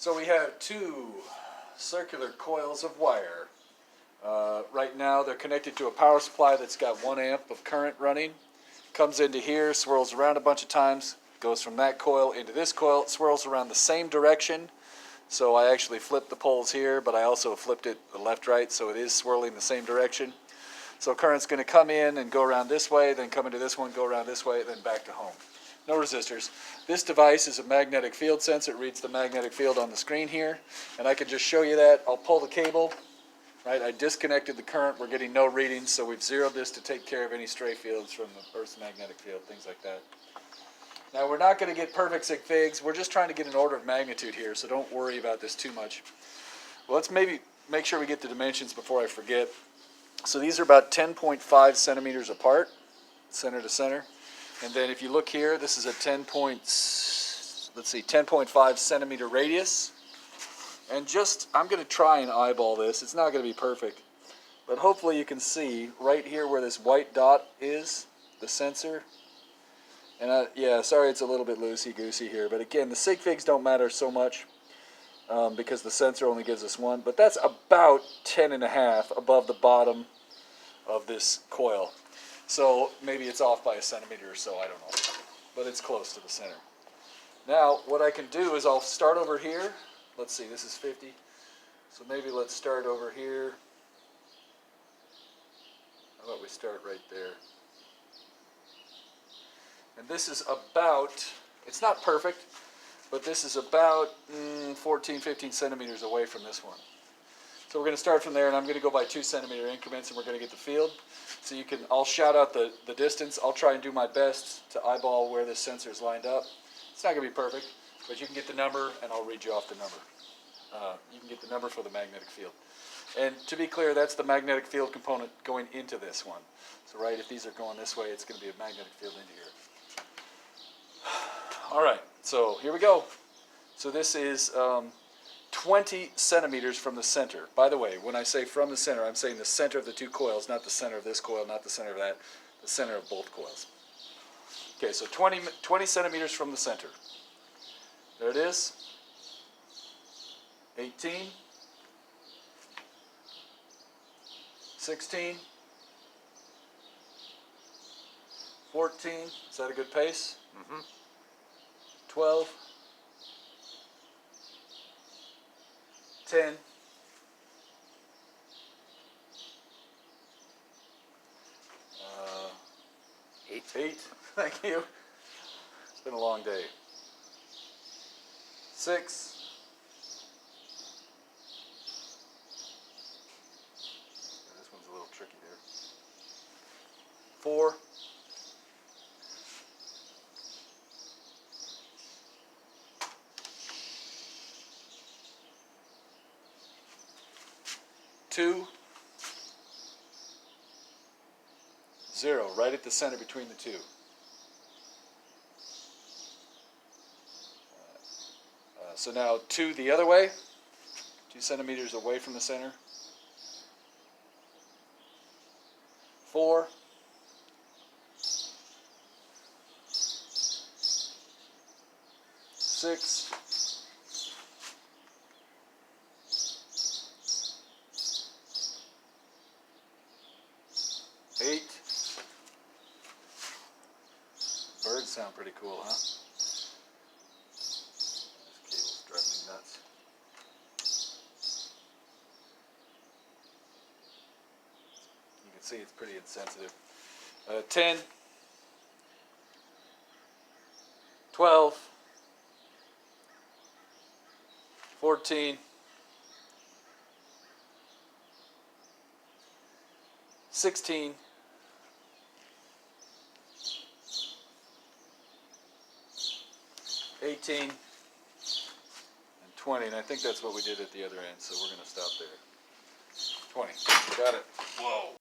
So we have two circular coils of wire. Right now they're connected to a power supply that's got 1 amp of current running. Comes into here, swirls around a bunch of times, goes from that coil into this coil, swirls around the same direction. So I actually flipped the poles here, but I also flipped it left-right, so it is swirling the same direction. So current's going to come in and go around this way, then come into this one, go around this way, then back to home. No resistors. This device is a magnetic field sensor. It reads the magnetic field on the screen here, and I can just show you that. I'll pull the cable. Right, I disconnected the current. We're getting no readings, so we've zeroed this to take care of any stray fields from the Earth's magnetic field, things like that. Now, we're not going to get perfect sig figs. We're just trying to get an order of magnitude here, so don't worry about this too much. Well, let's maybe make sure we get the dimensions before I forget. So these are about 10.5 centimeters apart, center to center. And then if you look here, this is a 10.5 centimeter radius. And I'm going to try and eyeball this. It's not going to be perfect. But hopefully you can see right here where this white dot is, the sensor. And yeah, sorry it's a little bit loosey-goosey here. But again, the sig figs don't matter so much because the sensor only gives us one. But that's about 10.5 above the bottom of this coil. So maybe it's off by a centimeter or so, I don't know. But it's close to the center. Now, what I can do is I'll start over here. Let's see, this is 50. So maybe let's start over here. How about we start right there? And this is about, it's not perfect, but this is about 14, 15 centimeters away from this one. So we're going to start from there, and I'm going to go by 2 centimeter increments, and we're going to get the field. So I'll shout out the distance. I'll try and do my best to eyeball where this sensor is lined up. It's not going to be perfect, but you can get the number, and I'll read you off the number. You can get the number for the magnetic field. And to be clear, that's the magnetic field component going into this one. So right, if these are going this way, it's going to be a magnetic field into here. All right, so here we go. So this is 20 centimeters from the center. By the way, when I say from the center, I'm saying the center of the two coils, not the center of this coil, not the center of that, the center of both coils. Okay, so 20 centimeters from the center. There it is. 18. 16. 14. Is that a good pace? Mm-hmm. 12. 10. 8. Thank you. It's been a long day. 6. This one's a little tricky there. 4. 2. 0, right at the center between the two. So now 2 the other way, 2 centimeters away from the center. 4. 6. 8. Birds sound pretty cool, huh? This cable's driving me nuts. You can see it's pretty insensitive. 10. 12. 14. 16. 18 and 20, and I think that's what we did at the other end, so we're going to stop there. 20. Got it. Whoa.